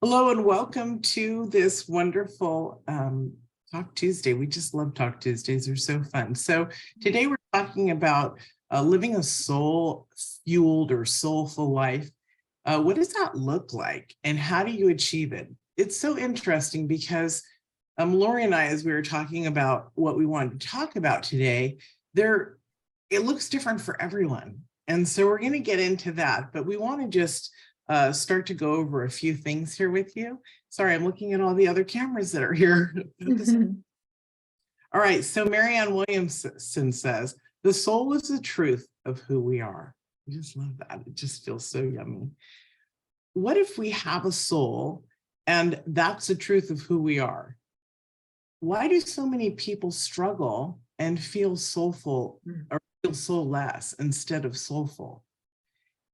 Hello and welcome to this wonderful Talk Tuesday. We just love Talk Tuesdays. They're so fun. So today we're talking about living a soul-fueled or soulful life. What does that look like and how do you achieve it? It's so interesting because Lori and I, as we were talking about what we wanted to talk about today, it looks different for everyone. And so we're going to get into that, but we want to just start to go over a few things here with you. Sorry, I'm looking at all the other cameras that are here. All right, so Marianne Williamson says, the soul is the truth of who we are. I just love that. It just feels so yummy. What if we have a soul and that's the truth of who we are? Why do so many people struggle and feel soulful or feel soulless instead of soulful?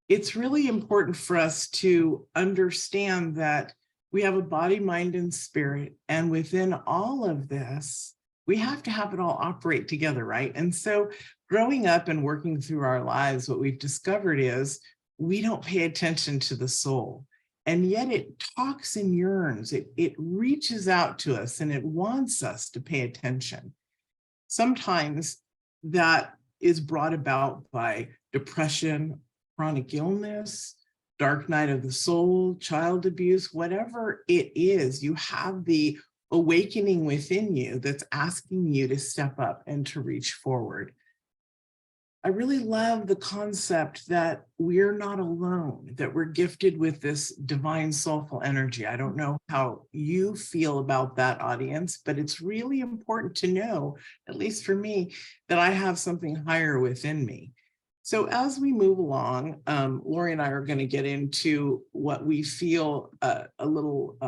It's really important for us to understand that we have a body, mind, and spirit. And within all of this, we have to have it all operate together, right? And so growing up and working through our lives, what we've discovered is we don't pay attention to the soul. And yet it talks and yearns, it reaches out to us and it wants us to pay attention. Sometimes that is brought about by depression, chronic illness, dark night of the soul, child abuse, whatever it is, you have the awakening within you that's asking you to step up and to reach forward. I really love the concept that we're not alone, that we're gifted with this divine soulful energy. I don't know how you feel about that, audience, but it's really important to know, at least for me, that I have something higher within me. So as we move along, Lori and I are going to get into what we feel a little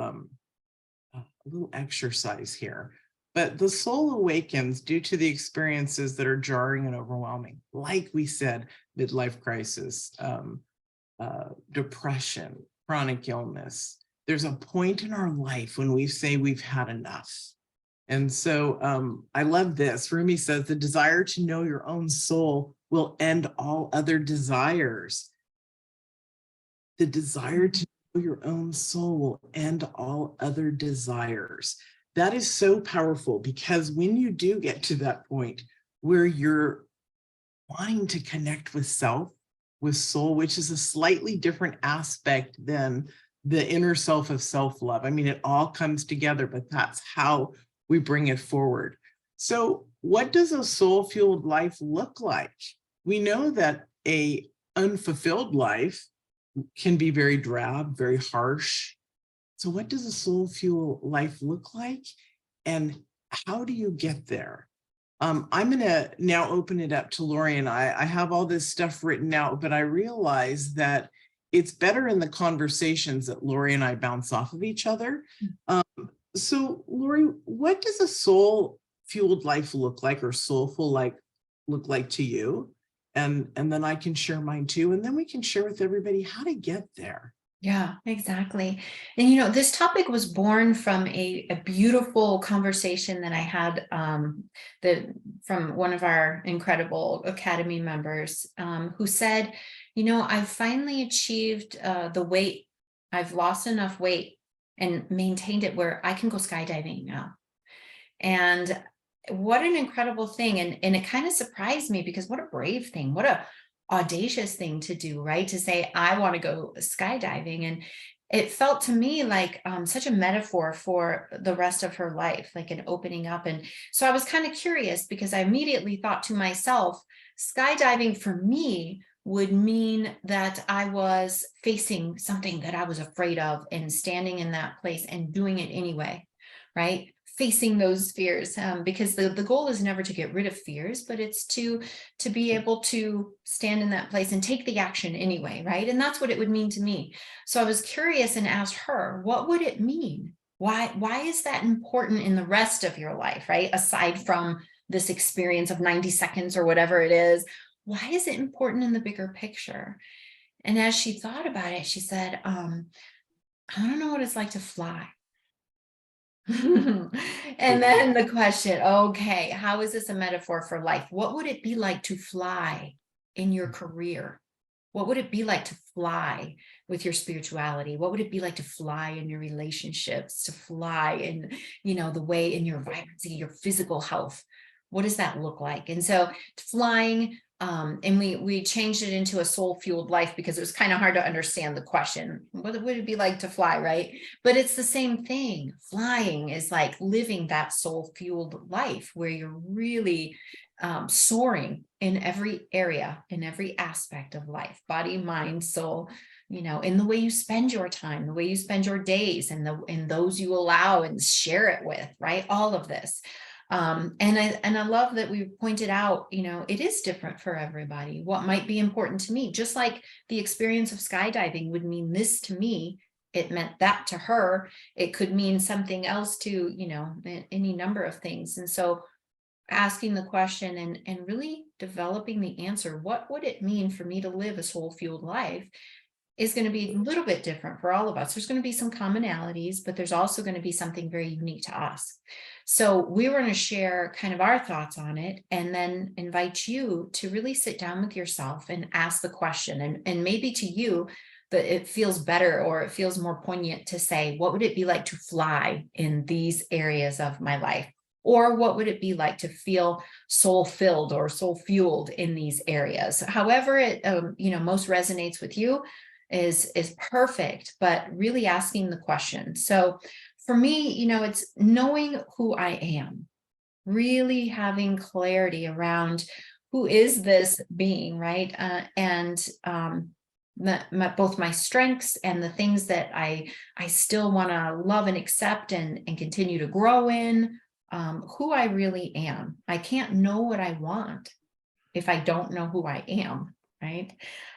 exercise here. But the soul awakens due to the experiences that are jarring and overwhelming. Like we said, midlife crisis, depression, chronic illness. There's a point in our life when we say we've had enough. And so I love this. Rumi says, the desire to know your own soul will end all other desires. The desire to know your own soul will end all other desires. That is so powerful because when you do get to that point where you're wanting to connect with self, with soul, which is a slightly different aspect than the inner self of self-love. I mean, it all comes together, but that's how we bring it forward. So what does a soul-fueled life look like? We know that an unfulfilled life can be very drab, very harsh. So what does a soul-fueled life look like? And how do you get there? I'm going to now open it up to Lori and I have all this stuff written out, but I realize that it's better in the conversations that Lori and I bounce off of each other. So Lori, what does a soul-fueled life look like, or soulful life look like to you? And then I can share mine too. And then we can share with everybody how to get there. Yeah, exactly. And, this topic was born from a beautiful conversation that I had from one of our incredible Academy members who said, I've finally achieved the weight. I've lost enough weight and maintained it where I can go skydiving now. And what an incredible thing. And it kind of surprised me because what a brave thing, what a audacious thing to do, right? To say, I want to go skydiving. And it felt to me like such a metaphor for the rest of her life, like an opening up. And so I was kind of curious because I immediately thought to myself, skydiving for me would mean that I was facing something that I was afraid of and standing in that place and doing it anyway, right? Facing those fears, because the goal is never to get rid of fears, but it's to be able to stand in that place and take the action anyway, right? And that's what it would mean to me. So I was curious and asked her, what would it mean? Why is that important in the rest of your life, right? Aside from this experience of 90 seconds or whatever it is, why is it important in the bigger picture? And as she thought about it, she said, I don't know what it's like to fly. And then the question, okay, how is this a metaphor for life? What would it be like to fly in your career? What would it be like to fly with your spirituality? What would it be like to fly in your relationships, to fly in, the way in your vibrancy, your physical health? What does that look like? And so flying, and we changed it into a soul fueled life because it was kind of hard to understand the question. What would it be like to fly, right? But it's the same thing. Flying is like living that soul fueled life where you're really soaring in every area, in every aspect of life, body, mind, soul, in the way you spend your time, the way you spend your days, and those you allow and share it with, right? All of this. And I love that we pointed out, it is different for everybody. What might be important to me, just like the experience of skydiving would mean this to me, it meant that to her. It could mean something else to, any number of things. And so asking the question and really developing the answer, what would it mean for me to live a soul-fueled life, is going to be a little bit different for all of us. There's going to be some commonalities, but there's also going to be something very unique to us. So we were going to share kind of our thoughts on it, and then invite you to really sit down with yourself and ask the question. And maybe to you, that it feels better, or it feels more poignant to say, what would it be like to fly in these areas of my life? Or what would it be like to feel soul filled or soul fueled in these areas? However it most resonates with you is perfect, but really asking the question. So for me, it's knowing who I am, really having clarity around who is this being, right? And both my strengths and the things that I still want to love and accept and continue to grow in, who I really am. I can't know what I want if I don't know who I am, right?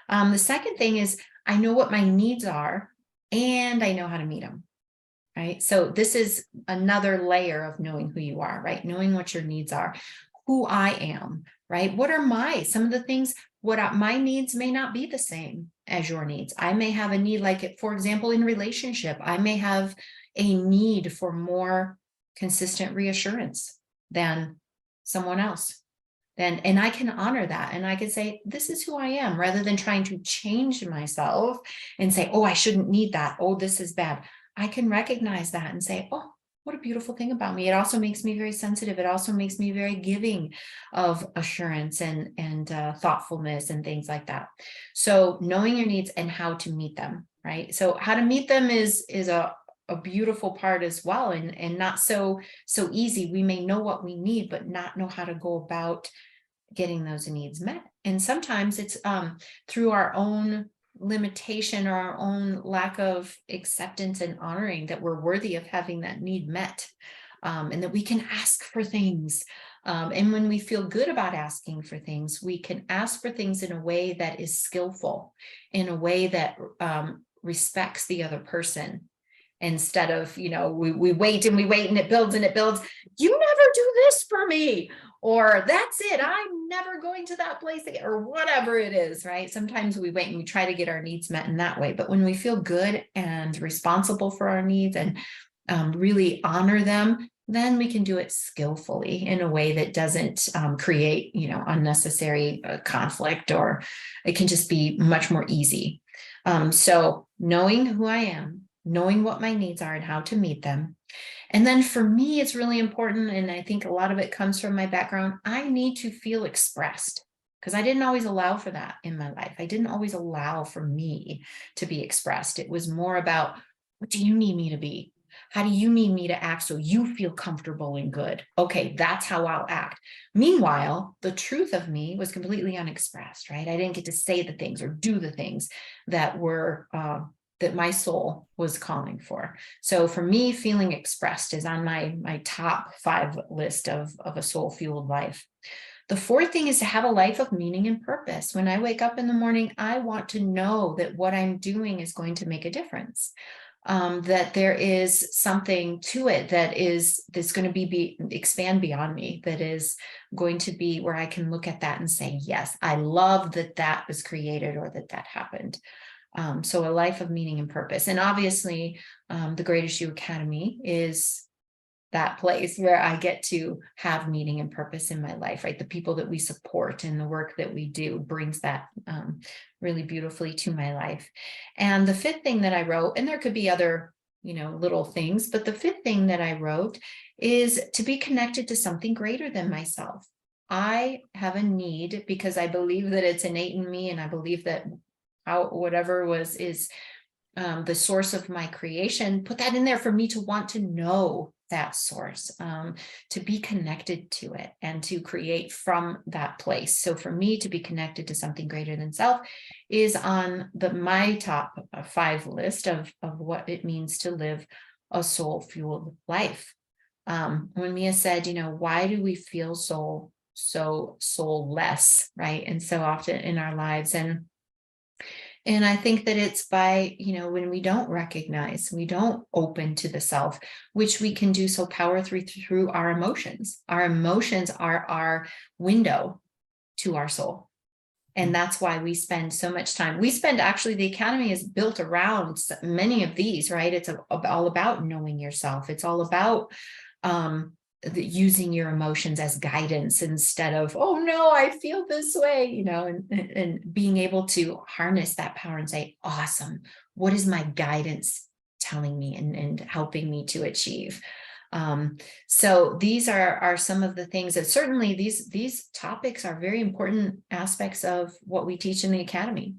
The second thing is I know what my needs are and I know how to meet them, right? So this is another layer of knowing who you are, right? Knowing what your needs are, who I am, right? What are some of the things, my needs may not be the same as your needs. I may have a need, like, for example, in relationship, I may have a need for more consistent reassurance than someone else. And I can honor that. And I can say, this is who I am, rather than trying to change myself and say, oh, I shouldn't need that. Oh, this is bad. I can recognize that and say, oh, what a beautiful thing about me. It also makes me very sensitive. It also makes me very giving of assurance and thoughtfulness and things like that. So knowing your needs and how to meet them, right? So how to meet them is a beautiful part as well, and not so easy. We may know what we need, but not know how to go about getting those needs met. And sometimes it's through our own limitation or our own lack of acceptance and honoring that we're worthy of having that need met, and that we can ask for things. And when we feel good about asking for things, we can ask for things in a way that is skillful, in a way that respects the other person. Instead of, we wait and we wait and it builds and it builds. You never do this for me, or that's it, I'm never going to that place again, or whatever it is, right? Sometimes we wait and we try to get our needs met in that way. But when we feel good and responsible for our needs and really honor them, then we can do it skillfully in a way that doesn't create, unnecessary conflict, or it can just be much more easy. So knowing who I am, knowing what my needs are and how to meet them. And then for me, it's really important, and I think a lot of it comes from my background, I need to feel expressed, because I didn't always allow for that in my life. I didn't always allow for me to be expressed. It was more about, what do you need me to be? How do you need me to act so you feel comfortable and good? Okay, that's how I'll act. Meanwhile, the truth of me was completely unexpressed, right? I didn't get to say the things or do the things that were that my soul was calling for. So for me, feeling expressed is on my top 5 list of a soul-fueled life. The fourth thing is to have a life of meaning and purpose. When I wake up in the morning, I want to know that what I'm doing is going to make a difference. That there is something to it that's going to expand beyond me, that is going to be where I can look at that and say, yes, I love that was created, or that happened. So a life of meaning and purpose. And obviously, the Greatest You Academy is that place where I get to have meaning and purpose in my life, right? The people that we support and the work that we do brings that really beautifully to my life. And the fifth thing that I wrote, and there could be other, little things, but the fifth thing that I wrote is to be connected to something greater than myself. I have a need, because I believe that it's innate in me, and I believe that whatever is the source of my creation, put that in there for me to want to know that source, to be connected to it and to create from that place. So for me to be connected to something greater than self is on my top 5 list of what it means to live a soul-fueled life. When Mia said, why do we feel so soulless, right? And so often in our lives. And I think that it's by, when we don't recognize, we don't open to the self, which we can do so powerfully through our emotions. Our emotions are our window to our soul. And that's why we spend so much time. Actually, the Academy is built around many of these, right? It's all about knowing yourself. It's all about using your emotions as guidance instead of, oh no, I feel this way, and being able to harness that power and say, awesome, what is my guidance telling me and helping me to achieve? So these are some of the things that certainly these topics are very important aspects of what we teach in the Academy.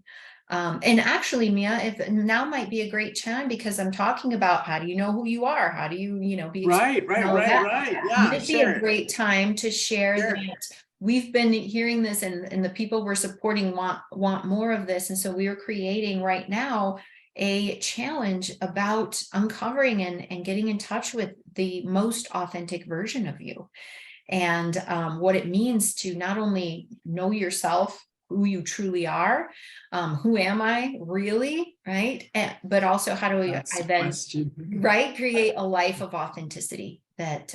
And actually, Mia, if now might be a great time, because I'm talking about how do you know who you are? How do you, be Right. Yeah, It'd be a great time to share that we've been hearing this, and the people we're supporting want more of this. And so we are creating right now a challenge about uncovering and getting in touch with the most authentic version of you, and what it means to not only know yourself, who you truly are, who am I really, right? But also how do I then, right, create a life of authenticity that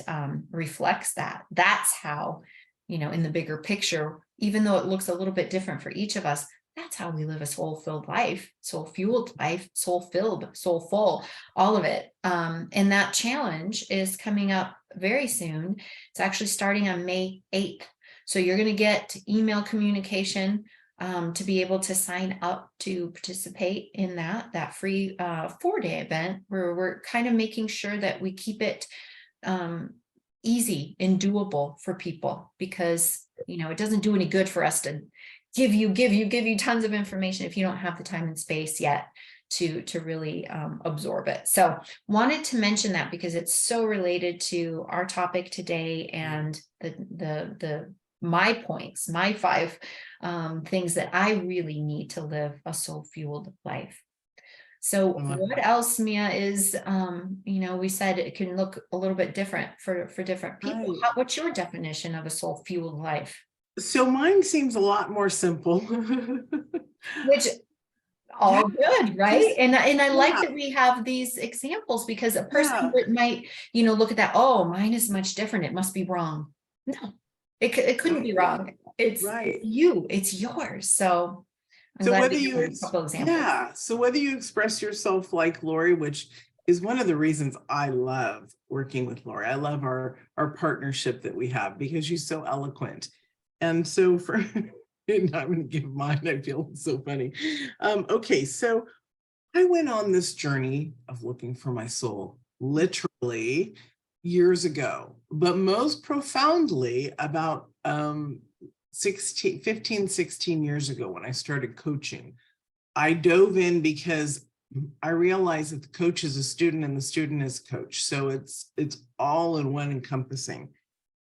reflects that. That's how, in the bigger picture, even though it looks a little bit different for each of us, that's how we live a soul-filled life, soul-fueled life, soul-filled, soulful, all of it. And that challenge is coming up very soon. It's actually starting on May 8th. So you're going to get email communication to be able to sign up to participate in that free 4-day event, where we're kind of making sure that we keep it easy and doable for people, because it doesn't do any good for us to give you tons of information if you don't have the time and space yet to really absorb it. So wanted to mention that because it's so related to our topic today, and my points, my 5 things that I really need to live a soul-fueled life. So what else, Mia, is, we said it can look a little bit different for different people. Right. What's your definition of a soul-fueled life? So mine seems a lot more simple. Which all good, right? And I like that we have these examples, because a person might, look at that, oh, mine is much different, it must be wrong. No, it couldn't be wrong. It's you, it's yours. So I'm glad whether to you, give a couple examples. so whether you express yourself like Lori, which is one of the reasons I love working with Lori. I love our partnership that we have, because she's so eloquent. And so and I'm going to give mine. I feel so funny. Okay, so I went on this journey of looking for my soul literally years ago, but most profoundly about 15, 16 years ago, when I started coaching. I dove in because I realized that the coach is a student and the student is coach. So it's all in one encompassing.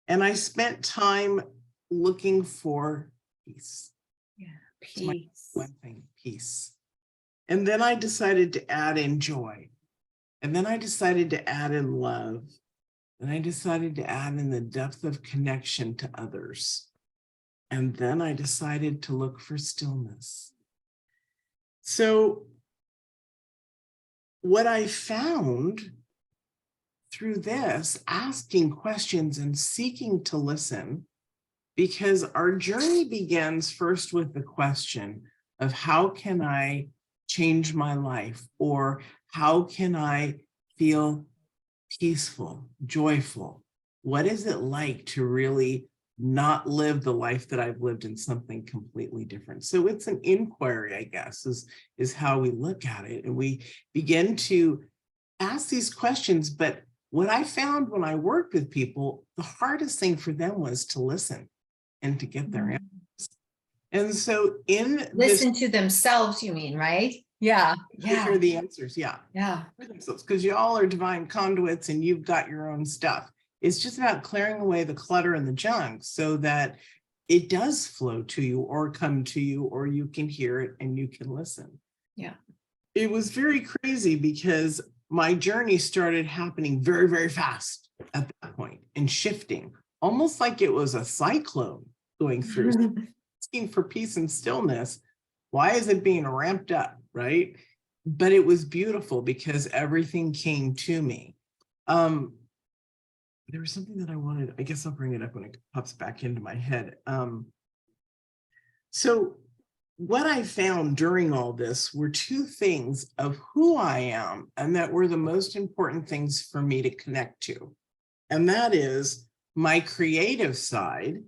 And I spent time looking for peace. Yeah, peace. One thing, peace. And then I decided to add in joy. And then I decided to add in love. And I decided to add in the depth of connection to others. And then I decided to look for stillness. So what I found through this, asking questions and seeking to listen, because our journey begins first with the question of how can I change my life, or how can I feel peaceful, joyful? What is it like to really not live the life that I've lived in something completely different? So it's an inquiry, I guess, is how we look at it. And we begin to ask these questions. But what I found when I worked with people, the hardest thing for them was to listen and to get their answers. And so in Listen to themselves, you mean, right? Yeah. to hear the answers, yeah. Yeah. Because you all are divine conduits and you've got your own stuff. It's just about clearing away the clutter and the junk so that it does flow to you or come to you, or you can hear it and you can listen. Yeah. It was very crazy because my journey started happening very, very fast at that point and shifting, almost like it was a cyclone going through, asking for peace and stillness. Why is it being ramped up, right? But it was beautiful because everything came to me. There was something that I wanted, I guess I'll bring it up when it pops back into my head. So what I found during all this were two things of who I am, and that were the most important things for me to connect to. And that is my creative side,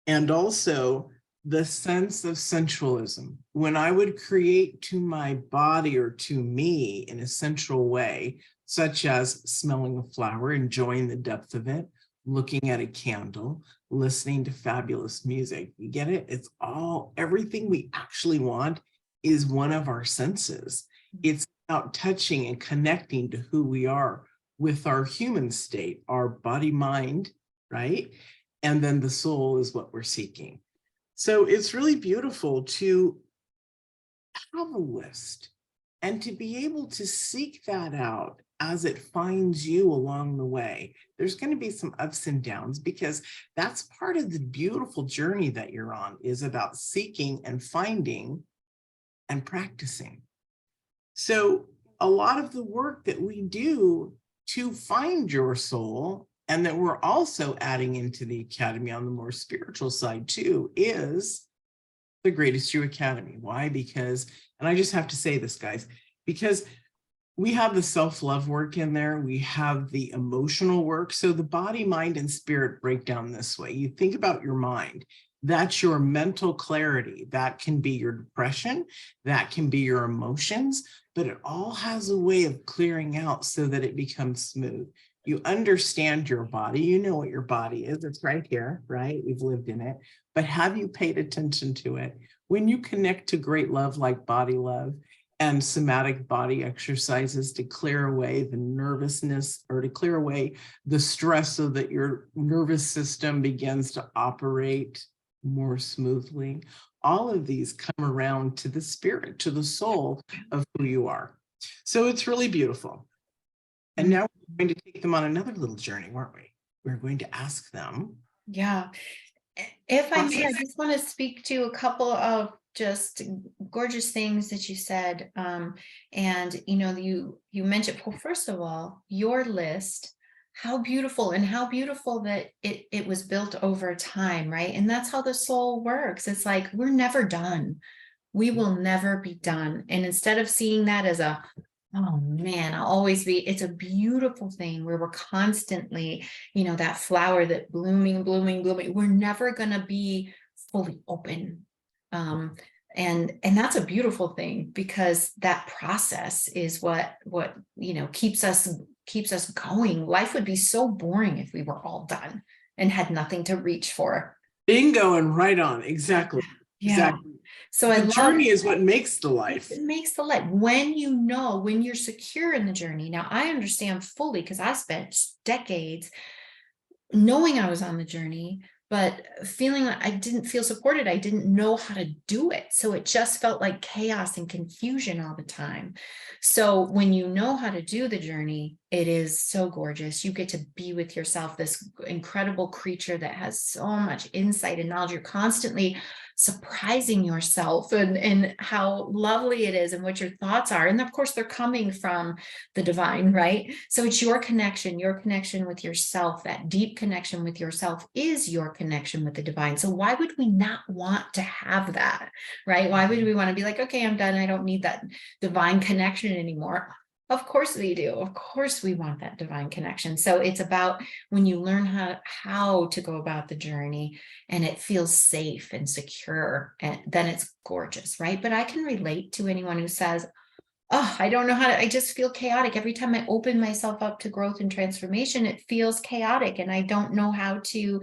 and also the sense of sensualism. When I would create to my body or to me in a sensual way, such as smelling a flower, enjoying the depth of it, looking at a candle, listening to fabulous music. You get it? It's all, everything we actually want is one of our senses. It's about touching and connecting to who we are with our human state, our body, mind, right? And then the soul is what we're seeking. So it's really beautiful to have a list and to be able to seek that out as it finds you along the way. There's going to be some ups and downs because that's part of the beautiful journey that you're on, is about seeking and finding and practicing. So a lot of the work that we do to find your soul, and that we're also adding into the Academy on the more spiritual side too, is the Greatest You Academy. Why? Because, and I just have to say this, guys, because we have the self-love work in there. We have the emotional work. So the body, mind, and spirit break down this way. You think about your mind. That's your mental clarity. That can be your depression. That can be your emotions. But it all has a way of clearing out so that it becomes smooth. You understand your body. You know what your body is. It's right here, right? We've lived in it. But have you paid attention to it? When you connect to great love like body love, and somatic body exercises to clear away the nervousness, or to clear away the stress so that your nervous system begins to operate more smoothly. All of these come around to the spirit, to the soul of who you are. So it's really beautiful. And now we're going to take them on another little journey, weren't we? We're going to ask them. Yeah. If I may, I just want to speak to a couple of just gorgeous things that you said. And you mentioned, well, first of all, your list, how beautiful that it was built over time, right? And that's how the soul works. It's like, we're never done. We will never be done. And instead of seeing that as a, oh man, I'll always be, it's a beautiful thing where we're constantly, that flower that blooming. We're never going to be fully open. And that's a beautiful thing, because that process is what keeps us going. Life would be so boring if we were all done and had nothing to reach for. Bingo, and right on. Exactly. Yeah. Exactly. So the journey is what makes the life. It makes the life. When you're secure in the journey. Now, I understand fully, because I spent decades knowing I was on the journey, but feeling like I didn't feel supported. I didn't know how to do it. So it just felt like chaos and confusion all the time. So when you know how to do the journey, it is so gorgeous. You get to be with yourself, this incredible creature that has so much insight and knowledge. You're constantly surprising yourself and how lovely it is and what your thoughts are. And of course, they're coming from the divine, right? So it's your connection with yourself. That deep connection with yourself is your connection with the divine. So why would we not want to have that, right? Why would we want to be like, okay, I'm done. I don't need that divine connection anymore. Of course we do. Of course we want that divine connection. So it's about when you learn how to go about the journey and it feels safe and secure, and then it's gorgeous, right? But I can relate to anyone who says, oh, I don't know how to, I just feel chaotic. Every time I open myself up to growth and transformation, it feels chaotic and I don't know how to,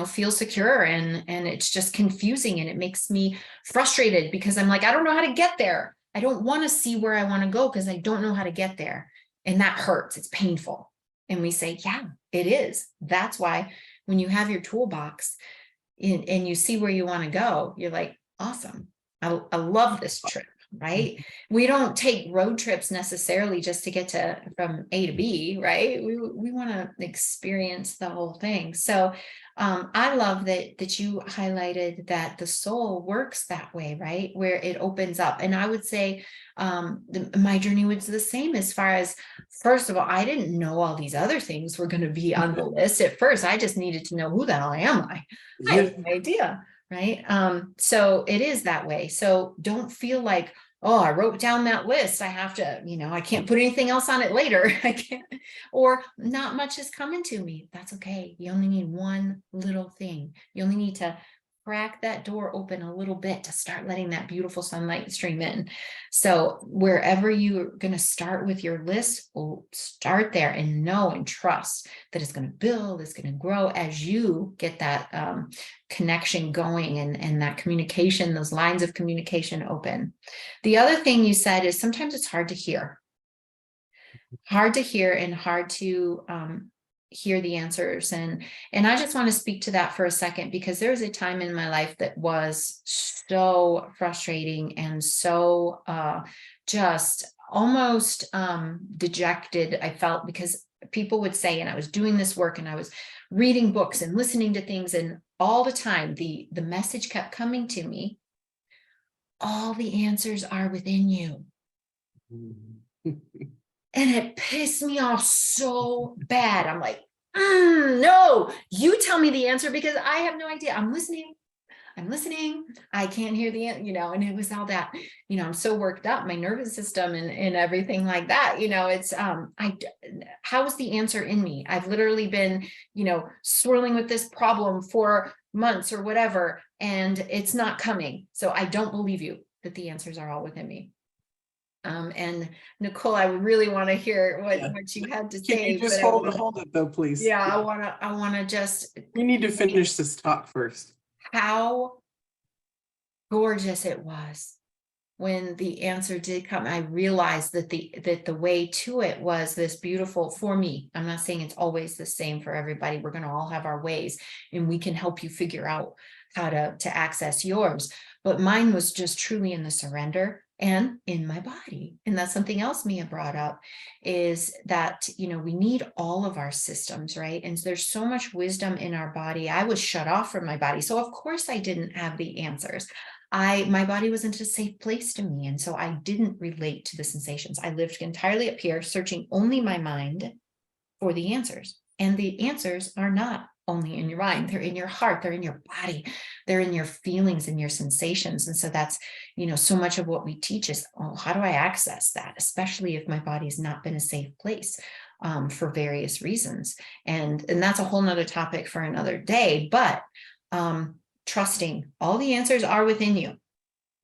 feel secure, and it's just confusing and it makes me frustrated because I'm like, I don't know how to get there. I don't want to see where I want to go because I don't know how to get there. And that hurts. It's painful. And we say, yeah, it is. That's why when you have your toolbox and you see where you want to go, you're like, awesome. I love this trip. Right? We don't take road trips necessarily just to get to from A to B, right? We want to experience the whole thing. So I love that you highlighted that the soul works that way, right? Where it opens up. And I would say my journey was the same as far as, first of all, I didn't know all these other things were going to be on the list at first. I just needed to know, who the hell am I? I have no idea. Right. So it is that way. So don't feel like, oh, I wrote down that list. I have to, I can't put anything else on it later. I can't, or not much is coming to me. That's okay. You only need one little thing. You only need to crack that door open a little bit to start letting that beautiful sunlight stream in. So wherever you're going to start with your list, start there and know and trust that it's going to build, it's going to grow as you get that connection going and that communication, those lines of communication open. The other thing you said is sometimes it's hard to hear and hard to hear the answers. And I just want to speak to that for a second, because there was a time in my life that was so frustrating and so just almost dejected. I felt, because people would say, and I was doing this work and I was reading books and listening to things, and all the time the message kept coming to me, all the answers are within you. And it pissed me off so bad. I'm like, no, you tell me the answer, because I have no idea. I'm listening. I can't hear the, and it was all that, I'm so worked up, my nervous system and everything like that. It's, how's the answer in me? I've literally been, swirling with this problem for months or whatever, and it's not coming. So I don't believe you that the answers are all within me. And Nicole, I would really want to hear what you had to say. Can you just hold it though, please? Yeah, I want to just. We need to finish this talk first. How gorgeous it was when the answer did come. I realized that the way to it was this beautiful, for me. I'm not saying it's always the same for everybody. We're going to all have our ways, and we can help you figure out how to access yours. But mine was just truly in the surrender and in my body. And that's something else Mia brought up, is that, we need all of our systems, right? And there's so much wisdom in our body. I was shut off from my body. So of course I didn't have the answers. My body wasn't a safe place to me. And so I didn't relate to the sensations. I lived entirely up here, searching only my mind for the answers. And the answers are not only in your mind, they're in your heart, they're in your body, they're in your feelings and your sensations. And so that's, so much of what we teach is, oh, how do I access that? Especially if my body's not been a safe place for various reasons. And that's a whole nother topic for another day, but trusting all the answers are within you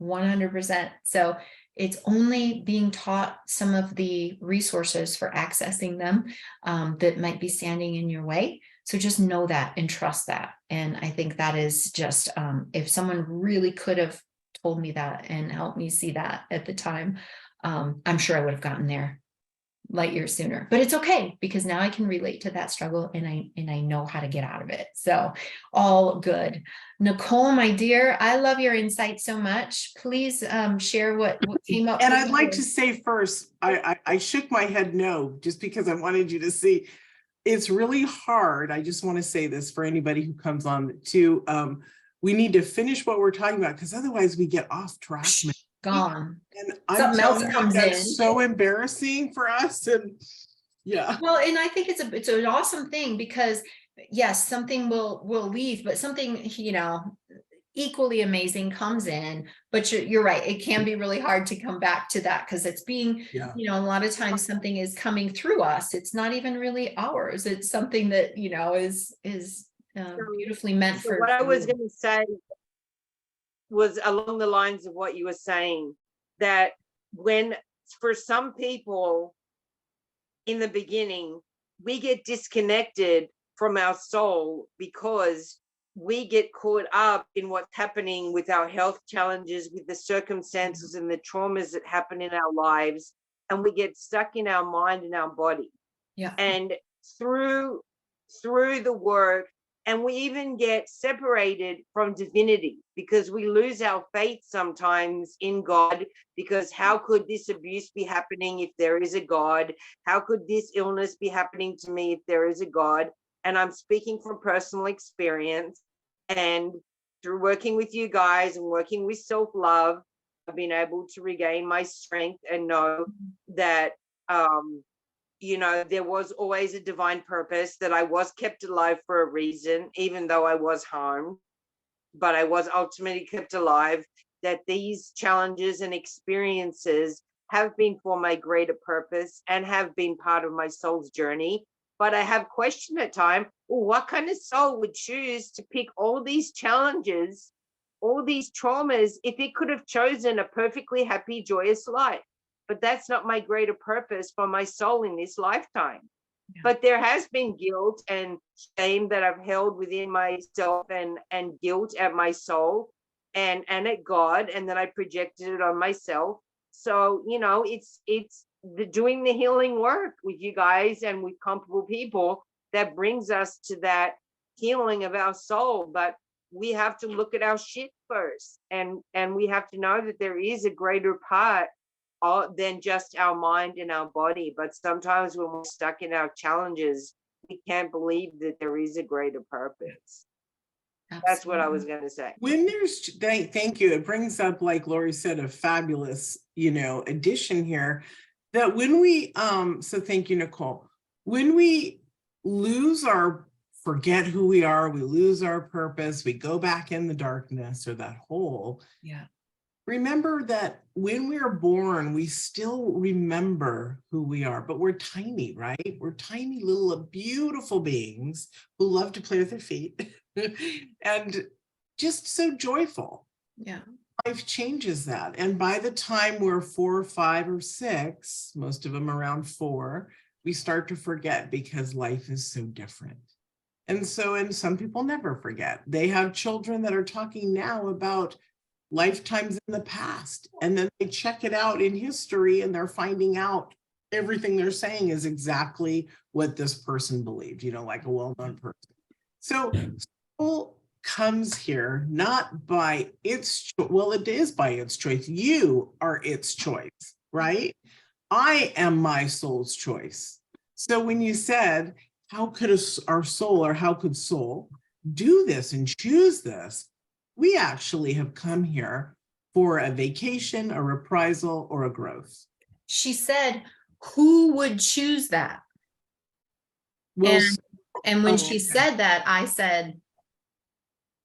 100%. So it's only being taught some of the resources for accessing them that might be standing in your way. So just know that and trust that. And I think that is just, if someone really could have told me that and helped me see that at the time, I'm sure I would have gotten there light years sooner. But it's okay, because now I can relate to that struggle and I know how to get out of it. So all good. Nicole, my dear, I love your insight so much. Please share what came up. And I'd like to say first, I shook my head no, just because I wanted you to see. It's really hard. I just want to say this for anybody who comes on to, we need to finish what we're talking about, because otherwise we get off track. Gone. And something else comes in. That's so embarrassing for us. And yeah. Well, and I think it's an awesome thing, because yes, something will leave, but something, equally amazing comes in, but you're right. It can be really hard to come back to that because it's being, Yeah. a lot of times something is coming through us. It's not even really ours. It's something that, is beautifully meant So for what I was you. going to say was along the lines of what you were saying, that when for some people in the beginning, we get disconnected from our soul because we get caught up in what's happening with our health challenges, with the circumstances and the traumas that happen in our lives, and we get stuck in our mind and our body. Yeah. And through the work, and we even get separated from divinity because we lose our faith sometimes in God, because how could this abuse be happening if there is a God? How could this illness be happening to me if there is a God? And I'm speaking from personal experience, and through working with you guys and working with self-love, I've been able to regain my strength and know that there was always a divine purpose, that I was kept alive for a reason, even though I was harmed, but I was ultimately kept alive, that these challenges and experiences have been for my greater purpose and have been part of my soul's journey. But I have questioned at time, well, what kind of soul would choose to pick all these challenges, all these traumas, if it could have chosen a perfectly happy, joyous life? But that's not my greater purpose for my soul in this lifetime. Yeah. But there has been guilt and shame that I've held within myself, and guilt at my soul and at God, and then I projected it on myself. So, it's doing the healing work with you guys and with comparable people that brings us to that healing of our soul. But we have to look at our shit first, and we have to know that there is a greater part than just our mind and our body. But sometimes when we're stuck in our challenges, we can't believe that there is a greater purpose. Absolutely. That's what I was going to say. When there's, thank you. It brings up, like Lori said, a fabulous, addition here, that when we, so thank you, Nicole, when we forget who we are, we lose our purpose, we go back in the darkness or that hole. Yeah. Remember that when we are born, we still remember who we are, but we're tiny, right? We're tiny little beautiful beings who love to play with their feet and just so joyful. Yeah. Life changes that. And by the time we're 4, 5, or 6, most of them around 4, we start to forget because life is so different. And some people never forget. They have children that are talking now about lifetimes in the past, and then they check it out in history and they're finding out everything they're saying is exactly what this person believed, like a well-known person. So soul comes here not by its well, it is by its choice. You are its choice, right? I am my soul's choice. So when you said, how could our soul, or how could soul do this and choose this? We actually have come here for a vacation, a reprisal, or a growth. She said, who would choose that? Well, and when she said that, I said,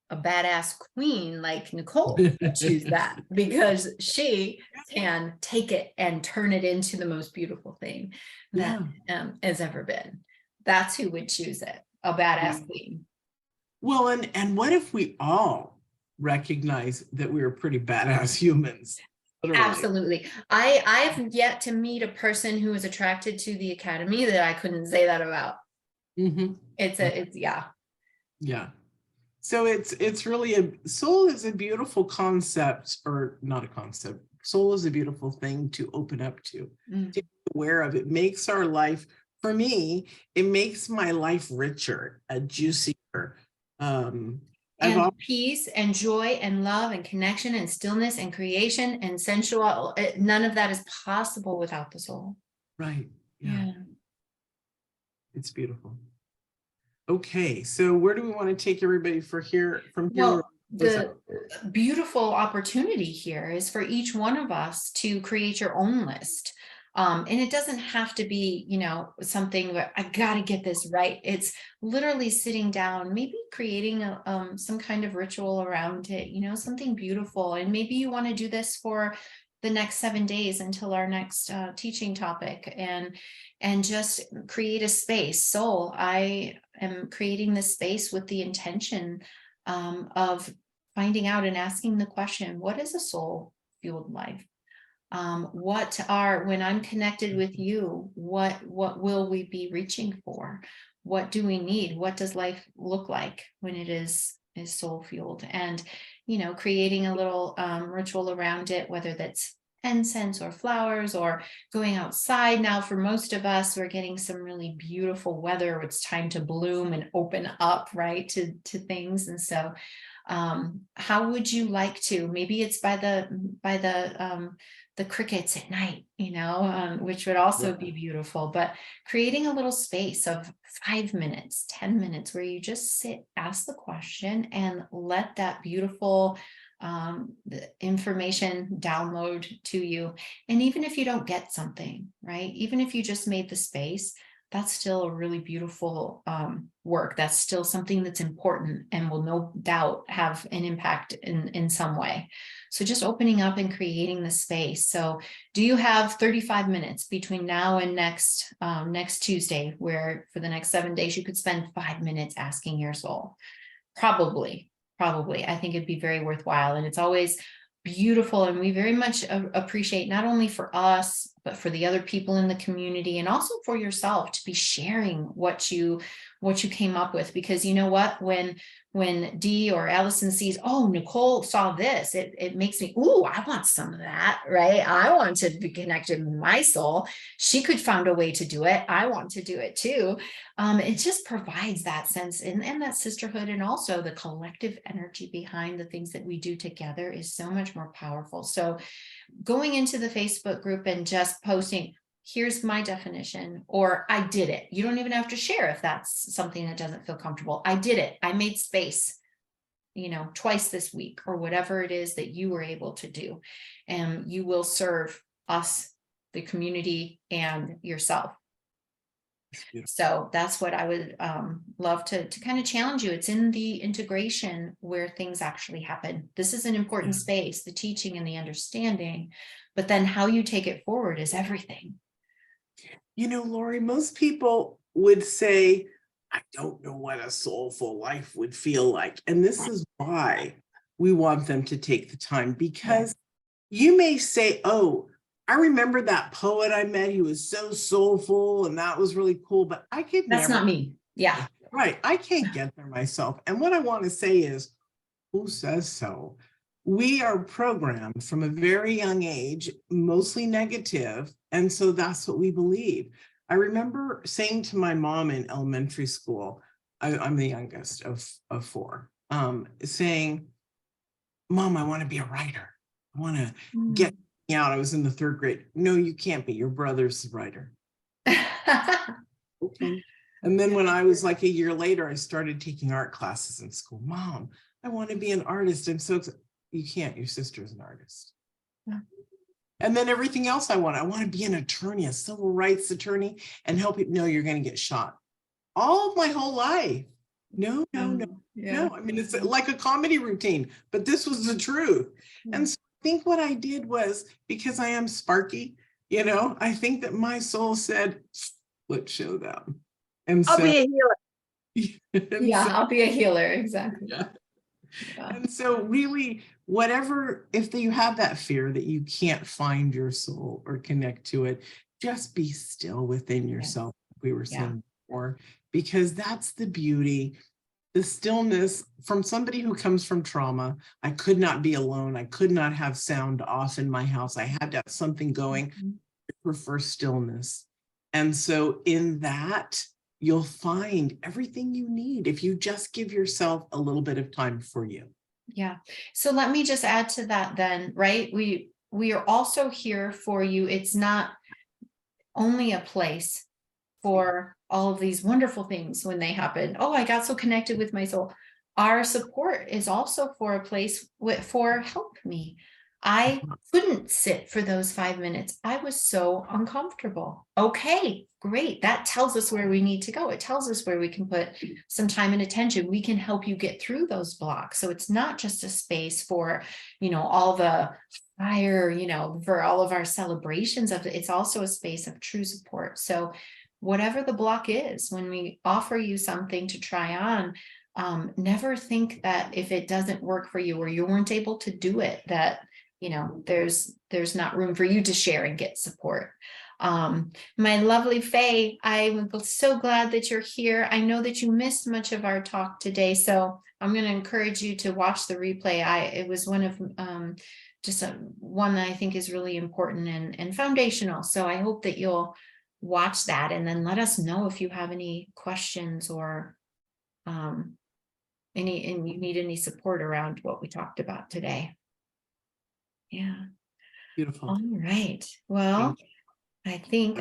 a badass queen like Nicole would choose that, because she can take it and turn it into the most beautiful thing that has ever been. That's who would choose it, a badass queen. Well, and what if we all recognize that we are pretty badass humans? Literally. Absolutely. I've yet to meet a person who is attracted to the Academy that I couldn't say that about. Mm-hmm. It's yeah. Yeah. So it's really soul is a beautiful concept, or not a concept. Soul is a beautiful thing to open up to be aware of. It makes our life, for me, it makes my life richer, juicier. And peace and joy and love and connection and stillness and creation and sensual. None of that is possible without the soul. Right. Yeah. It's beautiful. Okay, so where do we want to take everybody from here? Well, the beautiful opportunity here is for each one of us to create your own list And it doesn't have to be, something where I got to get this right. It's literally sitting down, maybe creating some kind of ritual around it, something beautiful. And maybe you want to do this for the next 7 days until our next teaching topic, and just create a space. So I am creating this space with the intention of finding out and asking the question, what is a soul-fueled life? When I'm connected with you, what will we be reaching for? What do we need? What does life look like when it is soul-fueled? And, creating a little ritual around it, whether that's incense or flowers or going outside. Now, for most of us, we're getting some really beautiful weather. It's time to bloom and open up, right, to things. And so how would you like to? Maybe it's by the crickets at night, which would also be beautiful, but creating a little space of 5 minutes, 10 minutes where you just sit, ask the question, and let that beautiful the information download to you. And even if you don't get something, right, even if you just made the space, that's still a really beautiful work. That's still something that's important and will no doubt have an impact in some way. So just opening up and creating the space. So do you have 35 minutes between now and next Tuesday, where for the next 7 days, you could spend 5 minutes asking your soul? Probably. I think it'd be very worthwhile. And it's always beautiful. And we very much appreciate, not only for us, but for the other people in the community, and also for yourself to be sharing what you came up with. Because you know what, when Dee or Allison sees, oh, Nicole saw this, it makes me, ooh, I want some of that, right? I want to be connected with my soul. She could find a way to do it. I want to do it too. It just provides that sense and that sisterhood, and also the collective energy behind the things that we do together is so much more powerful. So going into the Facebook group and just posting, here's my definition, or I did it. You don't even have to share if that's something that doesn't feel comfortable. I did it. I made space, twice this week, or whatever it is that you were able to do. And you will serve us, the community, and yourself. So that's what I would love to kind of challenge you. It's in the integration where things actually happen. This is an important space, the teaching and the understanding, but then how you take it forward is everything. Lori, most people would say, I don't know what a soulful life would feel like. And this is why we want them to take the time, because you may say, oh, I remember that poet I met. He was so soulful and that was really cool, but I could That's not me. Yeah. Right. I can't get there myself. And what I want to say is, who says so? We are programmed from a very young age, mostly negative. And so that's what we believe. I remember saying to my mom in elementary school, I'm the youngest of 4, saying, Mom, I want to be a writer. I want to get out. I was in the 3rd grade. No, you can't be. Your brother's the writer. Okay. And then when I was like a year later, I started taking art classes in school. Mom, I want to be an artist. I'm so excited. You can't. Your sister's an artist. Yeah. And then everything else I want to be an attorney, a civil rights attorney, and help people. No, you're going to get shot. All of my whole life. No. No. I mean, it's like a comedy routine, but this was the truth. And so I think what I did was, because I am sparky, I think that my soul said, let's show them. And I'll be a healer. I'll be a healer. Exactly. Yeah. And so really, whatever, if you have that fear that you can't find your soul or connect to it, just be still within yourself. We were saying before, because that's the beauty. The stillness from somebody who comes from trauma. I could not be alone. I could not have sound off in my house. I had to have something going. I prefer stillness. And so in that, you'll find everything you need if you just give yourself a little bit of time for you. Yeah. So let me just add to that then, right? We are also here for you. It's not only a place for all of these wonderful things when they happen. Oh, I got so connected with my soul. Our support is also for a place for help me. I couldn't sit for those 5 minutes. I was so uncomfortable. Okay, great. That tells us where we need to go. It tells us where we can put some time and attention. We can help you get through those blocks. So it's not just a space for, all the fire, for all of our celebrations of it. It's also a space of true support. So whatever the block is, when we offer you something to try on, never think that if it doesn't work for you or you weren't able to do it, that there's not room for you to share and get support. My lovely Faye, I'm so glad that you're here. I know that you missed much of our talk today, so I'm going to encourage you to watch the replay. It was one of one that I think is really important and foundational. So I hope that you'll watch that and then let us know if you have any questions or and you need any support around what we talked about today. Yeah. Beautiful. All right. Well, I think